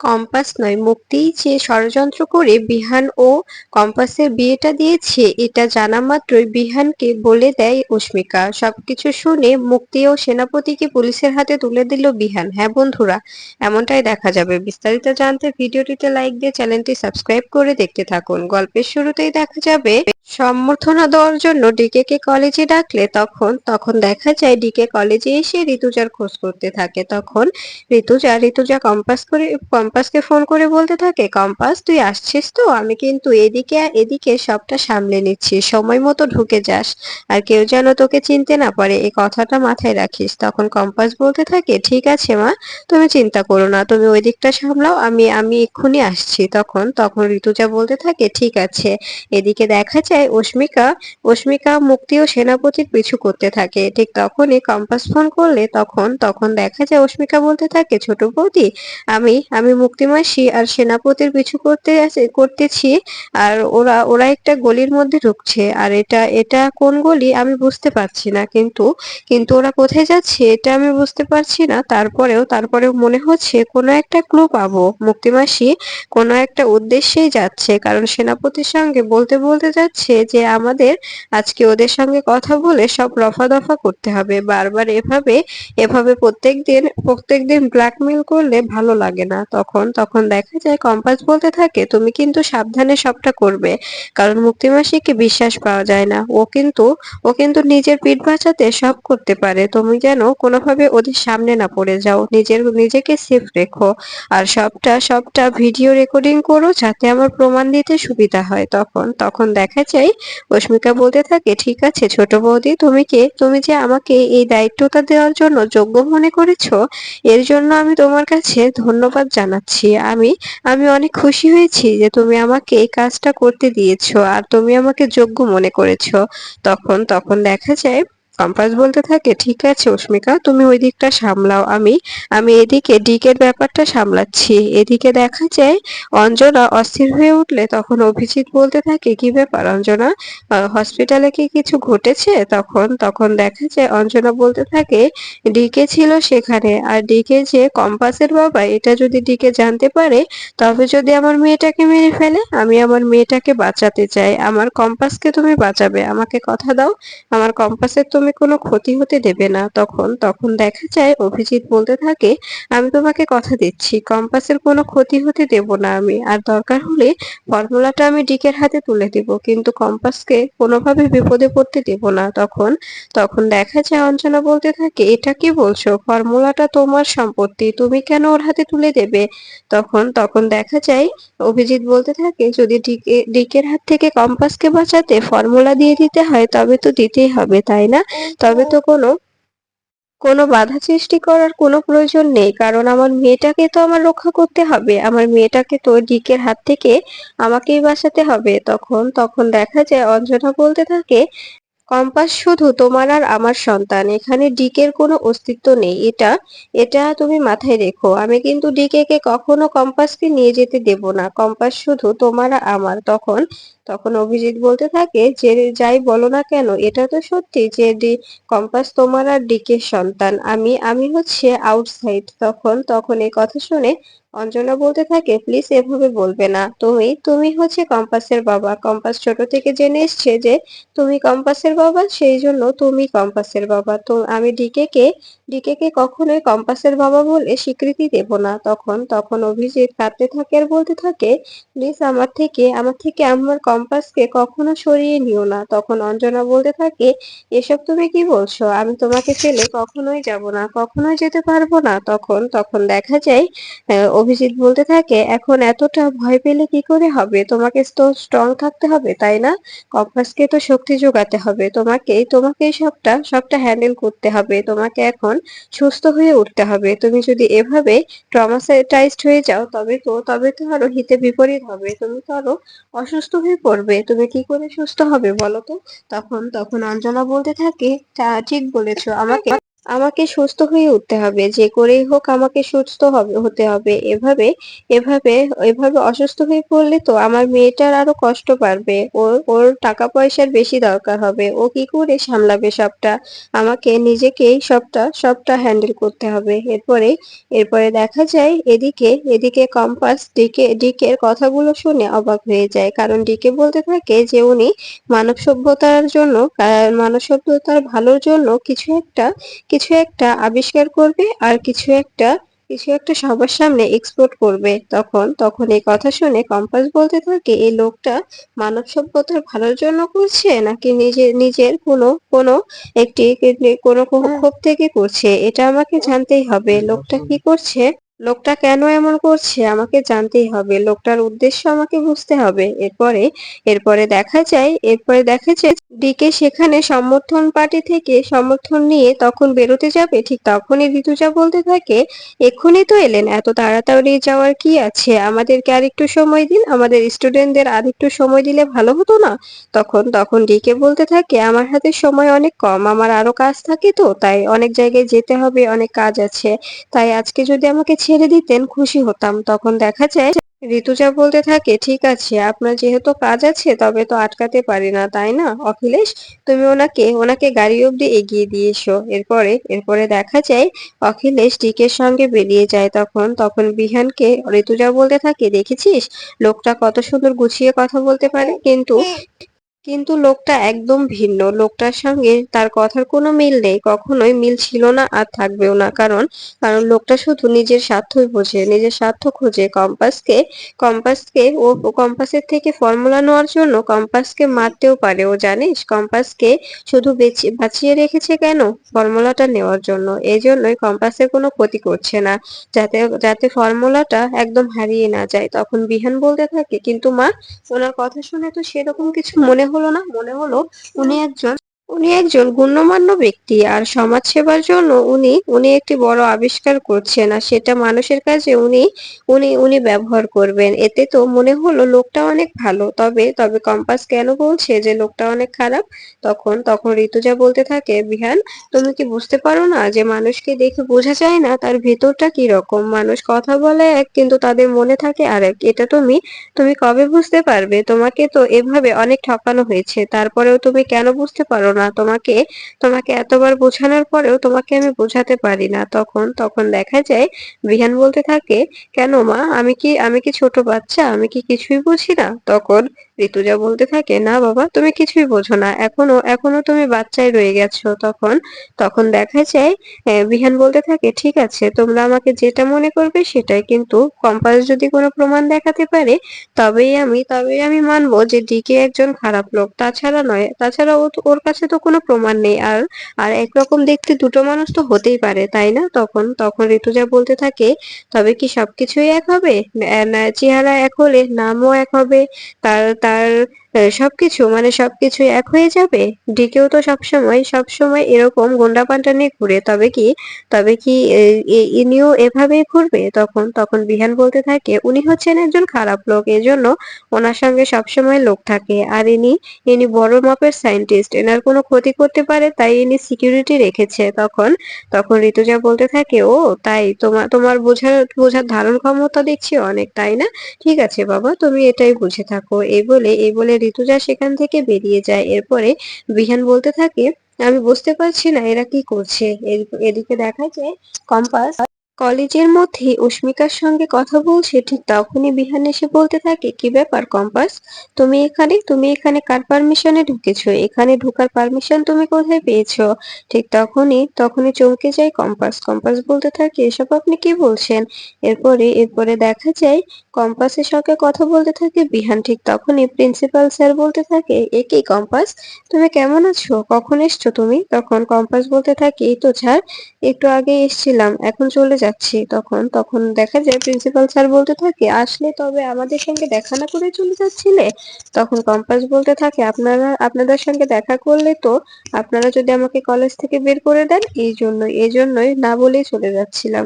Compass নয়, মুক্তিই যে ষড়যন্ত্র করে বিহান ও কম্পাসের বিয়েটা দিয়েছে এটা জানা মাত্রই বিহানকে বলে দেয় অস্মিকা। সবকিছু শুনে মুক্তি ও সেনাপতিকে পুলিশের হাতে তুলে দিল বিহান। হ্যাঁ বন্ধুরা, এমনটাই দেখা যাবে। বিস্তারিত জানতে ভিডিওটিতে লাইক দিয়ে চ্যানেলটি সাবস্ক্রাইব করে দেখতে থাকুন। গল্পের শুরুতেই দেখা যাবে সম্বর্ধনা দেওয়ার জন্য ডিকে কে কলেজে ডাকলে তখন দেখা যায় ডিকে কলেজে এসে ঋতুজার খোঁজ করতে থাকে। তখন ঋতুজা কম্পাসকে ফোন করে বলতে থাকে, কম্পাস তুই আসছিস তো? আমি কিন্তু এদিকে এদিকে সবটা সামলে নিচ্ছি, সময় মতো ঢুকে যাস, আর কেউ যেন তোকে চিনতে না পারে এই কথাটা মাথায় রাখিস। তখন কম্পাস বলতে থাকে, ঠিক আছে মা, তুমি চিন্তা করো না, তুমি ওই দিকটা সামলাও, আমি আমি এক্ষুনি আসছি। তখন ঋতুজা বলতে থাকে, ঠিক আছে। এদিকে দেখা যায় অস্মিকা মুক্তি ও সেনাপতির পিছু করতে থাকে। ঠিক তখনই কম্পাস ফোন করলে তখন দেখা যায় অস্মিকা বলতে থাকে, ছোট বৌদি, আমি মুক্তি মাসি আর সেনাপতির পিছু করতেছি, আর ওরা ওরা একটা গলির মধ্যে ঢুকছে, আর এটা এটা কোন গলি আমি বুঝতে পারছি না, কিন্তু কিন্তু ওরা কোথায় যাচ্ছে এটা আমি বুঝতে পারছি না। তারপরেও মনে হচ্ছে কোনো একটা ক্লু পাবো। মুক্তি মাসি কোনো একটা উদ্দেশ্যেই যাচ্ছে, কারণ সেনাপতির সঙ্গে বলতে বলতে যাচ্ছে যে আমাদের আজকে ওদের সঙ্গে কথা বলে সব রফা দফা করতে হবে। বারবার এভাবে এভাবে প্রত্যেকদিন ব্ল্যাকমেল করলে ভালো লাগে না। তখন দেখা যায় কম্পাস বলতে থাকে, তুমি কিন্তু সাবধানে সবটা করবে, কারণ মুক্তিমাসিকে বিশ্বাস পাওয়া যায় না। ও কিন্তু নিজের পিঠ বাঁচাতে সব করতে পারে। তুমি যেন কোনোভাবে ওদের সামনে না পড়ে যাও, নিজেকে সেফ রেখো, আর সবটা ভিডিও রেকর্ডিং করো যাতে আমার প্রমাণ দিতে সুবিধা হয়। তখন দেখা যায় অস্মিকা বলতে থাকে, ঠিক আছে ছোট বৌদি, তুমি যে আমাকে এই দায়িত্বটা দেওয়ার জন্য যোগ্য মনে করেছো, এর জন্য আমি তোমার কাছে ধন্যবাদ জানাচ্ছি। আমি অনেক খুশি হয়েছি যে তুমি আমাকে এই কাজটা করতে দিয়েছো আর তুমি আমাকে যোগ্য মনে করেছো। তখন দেখা যায় কম্পাস বলতে থাকে, ঠিক আছে অস্মিকা, তুমি ওই দিকটা সামলাও, আমি আমি এদিকে ডিকের ব্যাপারটা সামলাচ্ছি। এদিকে দেখা যায় অঞ্জনা অস্থির হয়ে উঠলে তখন অভিজিৎ বলতে থাকে, কি ব্যাপার অঞ্জনা, হসপিটালে কি কিছু ঘটেছে? তখন দেখা যায় অঞ্জনা বলতে থাকে, ডিকে ছিল সেখানে, আর ডিকে যে কম্পাসের বাবা এটা যদি ডিকে জানতে পারে, তবে যদি আমার মেয়েটাকে মেরে ফেলে। আমি আমার মেয়েটাকে বাঁচাতে চাই, আমার কম্পাসকে তুমি বাঁচাবে, আমাকে কথা দাও, আমার কম্পাসের তুমি কোনো ক্ষতি হতে দেবে না। তখন দেখা যায় অভিজিৎ বলতে থাকে, আমি তোমাকে কথা দিচ্ছি, কম্পাসের কোনো ক্ষতি হতে দেব না আমি, আর দরকার হলে ফর্মুলাটা আমি ডিকের হাতে তুলে দিব, কিন্তু কম্পাসকে কোনোভাবে বিপদে পড়তে দেব না। তখন দেখা যায় অঞ্জনা বলতে থাকে, এটা কি বলছো? ফর্মুলাটা তোমার সম্পত্তি, তুমি কেন ওর হাতে তুলে দেবে? তখন দেখা যায় অভিজিৎ বলতে থাকে, যদি ডিকের হাত থেকে কম্পাসকে বাঁচাতে ফর্মুলা দিয়ে দিতে হয় তবে তো দিতেই হবে, তাই না? তবে তো কোনো বাধা সৃষ্টি করার কোনো প্রয়োজন নেই, কারণ আমার মেয়েটাকে তো আমার রক্ষা করতে হবে, আমার মেয়েটাকে তো ডিকের হাত থেকে আমাকেই বাঁচাতে হবে। তখন দেখা যায় অঞ্জনা বলতে থাকে, কম্পাস শুধু তোমার আর আমার সন্তান, এখানে ডিকের কোনো অস্তিত্ব নেই, এটা এটা তুমি মাথায় রেখো। আমি কিন্তু ডিকে কে কখনো কম্পাসকে নিয়ে যেতে দেব না, কম্পাস শুধু তোমার আর আমার। তখন অভিজিৎ বলতে থাকে, যে যাই বলো না কেন এটা তো সত্যি যে কম্পাস তোমার আর ডিকের সন্তান, আমি হচ্ছে আউটসাইড। তখন এই কথা শুনে অঞ্জনা বলতে থাকে, প্লিজ এভাবে বলবে না, তুমি হচ্ছে কম্পাসের বাবা, কম্পাস ছোট থেকে জেনে এসছে যে তুমি কম্পাসের বাবা, সেই জন্য তুমি কম্পাসের বাবা। তো আমি ডিকে কে কখনোই কম্পাসের বাবা বলে স্বীকৃতি দেব না। তখন অভিজিৎ কাঁদতে থাকে আর বলতে থাকে, প্লিজ আমার থেকে আমার কম্পাসকে কখনো সরিয়ে নিও না। তখন অঞ্জনা বলতে থাকে, এসব তুমি কি বলছো? আমি তোমাকে ফেলে কখনোই যাব না, কখনোই যেতে পারবো না। তখন দেখা যায় অভিজিৎ বলতে থাকে, এখন এতটা ভয় পেলে কি করে হবে? তোমাকে তো স্ট্রং থাকতে হবে, তাই না? কম্পাসকে তো শক্তি যোগাতে হবে, তোমাকেই সবটা হ্যান্ডেল করতে হবে, তোমাকে এখন সুস্থ হয়ে উঠতে হবে। তুমি যদি এভাবে ট্রমাটাইজড হয়ে যাও তবে তো আরো হিতে বিপরীত হবে, তুমি তো আরো অসুস্থ হয়ে পড়বে। তুমি কি করে সুস্থ হবে বলো তো? তখন অঞ্জনা বলতে থাকে, ঠিক বলেছো, আমাকে আমাকে সুস্থ হয়ে উঠতে হবে। যে করেই হোক আমাকে সুস্থ হতে হবে। এভাবে এভাবে এভাবে অসুস্থ হয়ে পড়লে তো আমার মেয়েটার আরো কষ্ট বাড়বে। ওর টাকা-পয়সার বেশি দরকার হবে। ও কি করে সামলাবে সবটা? আমাকে নিজেকেই সবটা হ্যান্ডেল করতে হবে। এরপরে দেখা যায় এদিকে কম্পাস ডিকের কথাগুলো শুনে অবাক হয়ে যায়। কারণ ডিকে বলতে থাকে যে উনি মানব সভ্যতার জন্য মানব সভ্যতার ভালোর জন্য কিছু একটা আবিষ্কার করবে আর কিছু একটা সবার সামনে এক্সপোর্ট করবে। তখন এই কথা শুনে কম্পাস বলতে থাকে এই লোকটা মানব সভ্যতার ভালোর জন্য করছে নাকি নিজের কোনো একটি কোনো ক্ষোভ থেকে করছে, এটা আমাকে জানতেই হবে। লোকটা কি করছে, লোকটা কেন এমন করছে আমাকে জানতেই হবে। লোকটার উদ্দেশ্য আমাকে বুঝতে হবে। এরপরে দেখা যায় ডিকে সেখানে সমর্থন পার্টি থেকে সমর্থন নিয়ে তখন বেরোতে যাবে। ঠিক তখনই ঋতুজা বলতে থাকে এক্ষুনি তো এলেন, এত তাড়াতাড়ি যাওয়ার কি আছে? আমাদেরকে আরেকটু সময় দিন, আমাদের স্টুডেন্টদের আরেকটু সময় দিলে ভালো হতো না? তখন ডিকে বলতে থাকে আমার হাতে সময় অনেক কম, আমার আরো কাজ থাকে, তো তাই অনেক জায়গায় যেতে হবে, অনেক কাজ আছে। তাই আজকে যদি আমাকে ছেড়ে দিতেন খুশি হতাম। তখন দেখা যায় ঋতুজা বলতে থাকে ঠিক আছে, আপনার যেহেতু কাজ আছে তবে তো আটকাতে পারি না, তাই না অখিলেশ? তুমি ওনাকে গাড়ি অব্দি এগিয়ে দিয়ে এসো। এরপরে দেখা যায় অখিলেশ ডিকের সঙ্গে বেরিয়ে যায়। তখন বিহানকে ঋতুজা বলতে থাকে দেখেছিস, লোকটা কত সুন্দর গুছিয়ে কথা বলতে পারে, কিন্তু লোকটা একদম ভিন্ন। লোকটার সঙ্গে তার কথার কোনো মিল নেই, কখনোই মিল ছিল না আর থাকবেও না। কারণ লোকটা শুধু নিজের স্বার্থই বোঝে, নিজের স্বার্থ খোঁজে। কম্পাসের থেকে ফর্মুলা নেওয়ার জন্য কম্পাসকে মারতেও পারে। ও জানিস কম্পাসকে শুধু বাঁচিয়ে রেখেছে কেন? ফর্মুলাটা নেওয়ার জন্য। এই জন্যই কম্পাসের কোনো ক্ষতি করছে না, যাতে যাতে ফর্মুলাটা একদম হারিয়ে না যায়। তখন বিহান বলতে থাকে কিন্তু মা, ওনার কথা শুনে তো সেরকম কিছু মনে হলো না। মনে হলো উনি একজন উনি একজন গণ্যমান্য ব্যক্তি আর সমাজ সেবার জন্য উনি একটি বড় আবিষ্কার করছেন, আর সেটা মানুষের কাছে উনি উনি উনি ব্যবহার করবেন। এতে তো মনে হলো লোকটা অনেক ভালো। তবে কম্পাস কেন বলছে যে লোকটা অনেক খারাপ? তখন ঋতুজা বলতে থাকে বিহান, তুমি কি বুঝতে পারো না যে মানুষকে দেখে বোঝা যায় না তার ভেতরটা কি রকম? মানুষ কথা বলে এক কিন্তু তাদের মনে থাকে আরেক। এটা তুমি তুমি কবে বুঝতে পারবে? তোমাকে তো এভাবে অনেক ঠকানো হয়েছে, তারপরেও তুমি কেন বুঝতে পারো না? তোমাকে এতবার বোঝানোর পরেও তোমাকে আমি বোঝাতে পারি না। তখন দেখা যায় বিহান বলতে থাকে কেন মা, আমি কি ছোট বাচ্চা? আমি কি কিছুই বুঝি না? তখন ঋতুজা বলতে থাকে না বাবা, তুমি কিছুই বোঝো না, এখনো তুমি বাচ্চাই রয়ে গেছো। তখন দেখা যায় বিহান বলতে থাকে ঠিক আছে, তোমরা আমাকে যেটা মনে করবে সেটাই, কিন্তু কম্পাস যদি কোনো প্রমাণ দেখাতে পারে তবেই আমি মানবো যে ডিকে একজন খারাপ লোক। তাছাড়া ওর কাছে তো কোনো প্রমাণ নেই। আর একরকম দেখতে দুটো মানুষ তো হতেই পারে, তাই না? তখন ঋতুজা বলতে থাকে তবে কি সবকিছুই এক হবে? চেহারা এক হলে নামও এক হবে, তার সবকিছু মানে সবকিছুই এক হয়ে যাবে। ডিকেও তো সবসময় এরকম গুন্ডাপান্ডা নিয়ে ঘুরে, তবে কি ইনিও এভাবেই ঘুরবে? তখন বিহান বলতে থাকে উনি হচ্ছেন একজন খারাপ লোক, এজন্য ওনার সঙ্গে সবসময় লোক থাকে। আর ইনি বড় মাপের সায়েন্টিস্ট, এনার কোনো ক্ষতি করতে পারে তাই ইনি সিকিউরিটি রেখেছে। তখন ঋতুজা বলতে থাকে ও তাই, তোমার বোঝার ধারণ ক্ষমতা দেখছি অনেক, তাই না? ঠিক আছে বাবা, তুমি এটাই বুঝে থাকো। এই বলে ঋতুজা সেখান থেকে বেরিয়ে যায়। এরপরে বিহান বলতে থাকে আমি বুঝতে পারছি না এরা কি করছে। এদিকে দেখা যায় কম্পাস কলেজের মধ্যে অস্মিকার সঙ্গে কথা বলছে। ঠিক তখনই বিহান এসে বলতে থাকে কি ব্যাপার কম্পাস, তুমি এখানে কার পারমিশনে ঢুকেছো? এখানে ঢোকার পারমিশন তুমি কোথায় পেয়েছো? ঠিক তখনই চমকে যায় কম্পাস বলতে থাকে এসব আপনি কি বলছেন? এরপরে দেখা যায় কম্পাসের সঙ্গে কথা বলতে থাকে বিহান। ঠিক তখনই প্রিন্সিপাল স্যার বলতে থাকে এ কি কম্পাস, তুমি কেমন আছো? কখন এসছো তুমি? তখন কম্পাস বলতে থাকে এই তো স্যার, একটু আগে এসেছিলাম, এখন চলে যাচ্ছি। তখন তখন দেখা যায় প্রিন্সিপাল স্যার বলতে থাকে, আসলে তবে আমাদের সঙ্গে দেখা না করে চলে যাচ্ছিলে? তখন কম্পাস বলতে থাকে, আপনাদের সঙ্গে দেখা করলে তো আপনারা যদি আমাকে কলেজ থেকে বের করে দেন, এজন্যই না বলেই চলে যাচ্ছিলাম।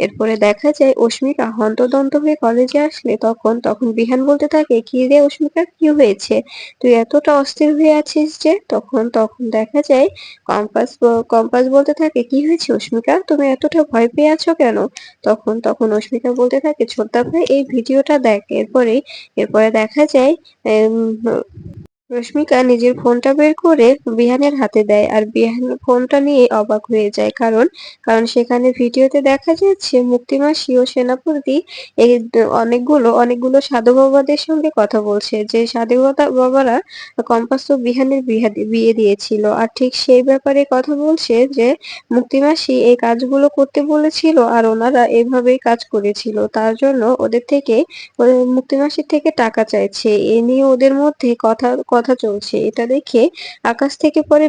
এরপরে দেখা যায় অস্মিকা হন্তদন্ত হয়ে কলেজে আসলে তখন বিহান বলতে থাকে, কি রে অস্মিকা, কি হয়েছে? তুই এতটা অস্থির হয়ে আছিস যে? তখন দেখা যায় কম্পাস বলতে থাকে, কি হয়েছে অস্মিকা, তুমি এতটা ভয় পেয়ে আছো কেন? তখন অস্মিকা বলতে থাকে, ছোটদা ভাই এই ভিডিওটা দেখ। এরপরে দেখা যায় রশ্মিকা নিজের ফোনটা বের করে বিহানের হাতে দেয়, আর বিহান ফোনটা নিয়ে অবাক হয়ে যায়। কারণ সেখানে ভিডিওতে দেখা যাচ্ছে মুক্তিমাসি ও সেনাপতি এই অনেকগুলো সাধু বাবাদের সঙ্গে কথা বলছে, যে সাধু বাবারা কম্পাস ও বিহানের বিয়ে দিয়েছিল। আর ঠিক সেই ব্যাপারে কথা বলছে যে মুক্তিমাসি এই কাজগুলো করতে বলেছিল, আর ওনারা এভাবেই কাজ করেছিল। তার জন্য মুক্তিমাসির থেকে টাকা চাইছে। এ নিয়ে ওদের মধ্যে কথা কথা চলছে। এটা দেখে আকাশ থেকে পড়ে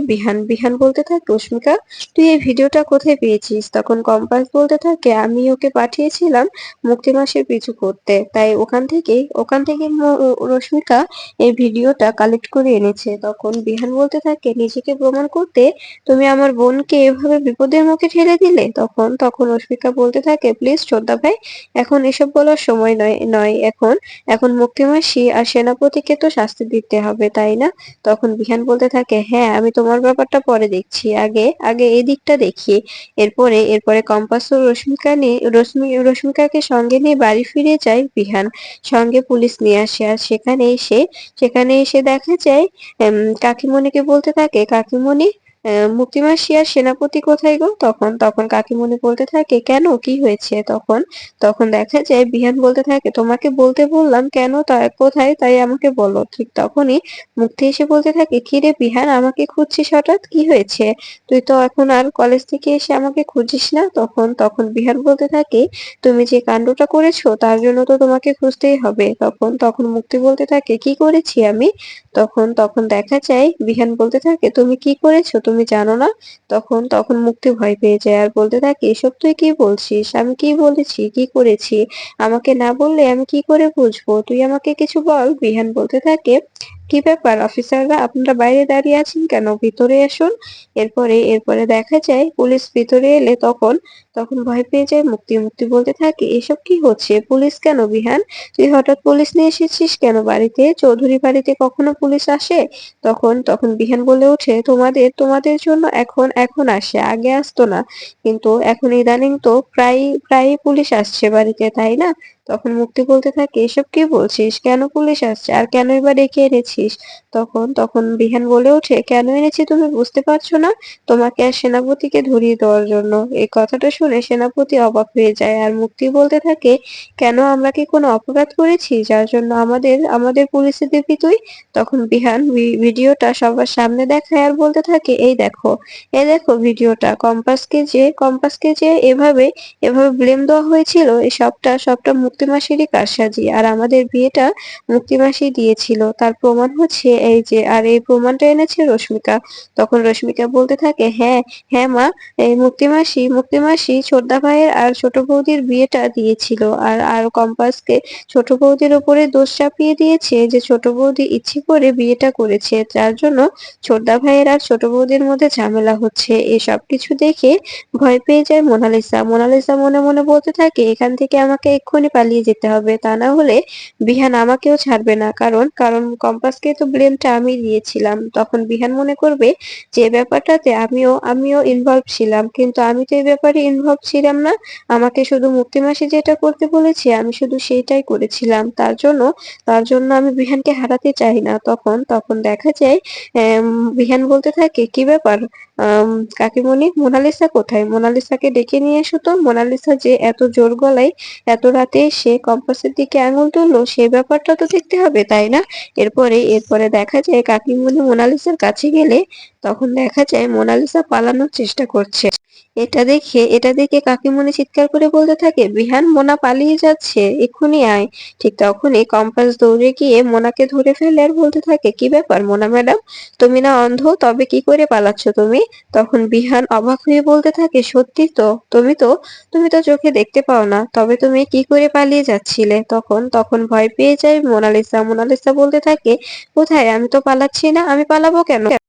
বিহান বলতে থাকে, রশ্মিকা, তুই এই ভিডিওটা কোথায় পেয়েছিস? তখন কম্পাস বলতে থাকে, আমি ওকে পাঠিয়েছিলাম মুক্তিমাসির পিছু করতে, তাই ওখান থেকে রশ্মিকা এই ভিডিওটা কালেক্ট করে এনেছে। তখন বিহান বলতে থাকে, নিজেকে প্রমাণ করতে তুমি আমার বোনকে এভাবে বিপদের মুখে ঠেলে দিলে? তখন রশ্মিকা বলতে থাকে, প্লিজ শ্রদ্ধা ভাই, এখন এসব বলার সময় নয়। এখন মুক্তিমাসি আর সেনাপতিকে তো শাস্তি দিতে হবে, তাই না? তখন বিহান বলতে থাকে, হ্যাঁ, আমি তোমার ব্যাপারটা পরে দেখছি, আগে এই দিকটা দেখি। এরপরে কম্পাস ও রশ্মিকাকে সঙ্গে নিয়ে বাড়ি ফিরে যায় বিহান। সঙ্গে পুলিশ নিয়ে আসে, আর সেখানে এসে দেখা যায় কাকিমণিকে বলতে থাকে, কাকিমণি, মুক্তিমাসি আর সেনাপতি কোথায় গো? তখন কাকিমণি বলতে থাকে, কেন, কি হয়েছে? তখন দেখা যায় বিহান বলতে থাকে, তোমাকে বলতে বললাম কেন, কোথায় তাই আমাকে বলো। ঠিক তখনই মুক্তি এসে বলতে থাকে, কি রে বিহান, আমাকে খুঁজছিস হঠাৎ, কি হয়েছে? তুই তো এখন আর কলেজ থেকে এসে আমাকে খুঁজিস না। তখন বিহান বলতে থাকে, তুমি যে কাণ্ডটা করেছো তার জন্য তো তোমাকে খুঁজতেই হবে। তখন মুক্তি বলতে থাকে, কি করেছি আমি? তখন দেখা যায় বিহান বলতে থাকে, তুমি কি করেছো তুমি জানো না? তখন মুক্তি ভয় পেয়ে যায় আর বলতে থাকে, এসব তুই কি বলছিস? আমি কি বলেছি, কি করেছি? আমাকে না বললে আমি কি করে বুঝবো? তুই আমাকে কিছু বল। বিহান বলতে থাকে, কি ব্যাপার অফিসাররা, আপনারা বাইরে দাঁড়িয়ে আছেন কেন? ভিতরে আসুন। এরপরে দেখা যায় পুলিশ ভিতরে এলে তখন ভয় পেয়ে যায় মুক্তি বলতে থাকে, এসব কি হচ্ছে? পুলিশ কেন বিহান? তুই হঠাৎ পুলিশ নিয়ে এসেছিস কেন বাড়িতে? চৌধুরী বাড়িতে কখনো পুলিশ আসে? তখন বিহান বলে ওঠে, তোমাদের জন্য এখন আসে, আগে আসতো না, কিন্তু এখন ইদানিং তো প্রায়ই পুলিশ আসছে বাড়িতে, তাই না? তখন মুক্তি বলতে থাকে, এসব কি বলছিস? কেন পুলিশ আসছে, আর কেনই বা ডেকে এনেছিস? তখন বিহান বলে ওঠে, কেন এনেছি তুমি বুঝতে পারছো না? তোমাকে আর সেনাপতিকে ধরিয়ে দেওয়ার জন্য। এই কথাটা শুনে সেনাপতি অবাক হয়ে যায়, আর মুক্তি বলতে থাকে, কেন, আমরা কি কোনো অপরাধ করেছি যার জন্য আমাদের পুলিশে দিবি তুই? তখন বিহান ভিডিওটা সবার সামনে দেখায় আর বলতে থাকে, এই দেখো ভিডিওটা, কম্পাসকে যে এভাবে ব্লেম দেওয়া হয়েছিল, এই সবটা মুক্তিমাসিরই কারসাজি, আর আমাদের বিয়েটা মুক্তিমাসি দিয়েছিল, তার প্রমাণ হচ্ছে এই যে, আর এই প্রমাণটা এনেছে রশ্মিকা। তখন রশ্মিকা বলতে থাকে, হ্যাঁ, হ্যাঁ মা, এই মুক্তিমাসি ছোটদা ভাইয়ের আর ছোট বৌদির বিয়েটা দিয়েছিল, আর কম্পাসকে ছোট বৌদির উপরে দোষ চাপিয়ে দিয়েছে যে ছোট বৌদি ইচ্ছে করে বিয়েটা করেছে, যার জন্য ছোটদা ভাইয়ের আর ছোট বৌদির মধ্যে ঝামেলা হচ্ছে। এসব কিছু দেখে ভয় পেয়ে যায় মোনালিসা মনে মনে বলতে থাকে, এখান থেকে আমাকে এক্ষুনি পালিয়ে যেতে হবে, তা না হলে বিহান আমাকেও ছাড়বে না। কারণ কম্পাসকে তো ব্লেমটা আমি দিয়েছিলাম। তখন বিহান মনে করবে যে ব্যাপারটাতে আমিও ইনভলভ ছিলাম, কিন্তু আমি তো এই ব্যাপারে ইনভলভ ছিলাম না। আমাকে শুধু মুক্তিমাসি যেটা করতে বলেছে আমি শুধু সেইটাই করেছিলাম। তার জন্য আমি বিহানকে হারাতে চাই না। তখন দেখা যায় আম, বিহান বলতে থাকে, কি ব্যাপার, আম, কাকিমণি, মোনালিসা কোথায়? মোনালিসাকে ডেকে নিয়ে এসো তো। মোনালিসা যে এত জোর গলায় এত রাতে সে কম্পাসের দিকে আঙুল তুললো, সেই ব্যাপারটা তো দেখতে হবে, তাই না? এরপরে দেখা যায় কাকিমণি মোনালিসার কাছে গেলে তখন দেখা যায় মোনালিসা পালানোর চেষ্টা করছে। এটা দেখে কাকিমুনি চিৎকার করে বলতে থাকে, বিহান, মোনা পালিয়ে যাচ্ছে, এক্ষুনি আয়। ঠিক তখনই কম্পাস দৌড়ে গিয়ে মোনাকে ধরে ফেলে আর বলতে থাকে, কি ব্যাপার মোনা ম্যাডাম, তুমি না অন্ধ, তবে কি করে পালাচ্ছ তুমি? তখন বিহান অবাক হয়ে বলতে থাকে, সত্যি তো, তুমি তো চোখে দেখতে পাও না, তবে তুমি কি করে পালিয়ে যাচ্ছিলে? তখন ভয় পেয়ে যায় মোনালিসা। মোনালিসা বলতে থাকে, কোথায়? আমি তো পালাচ্ছি না, আমি পালাবো কেন?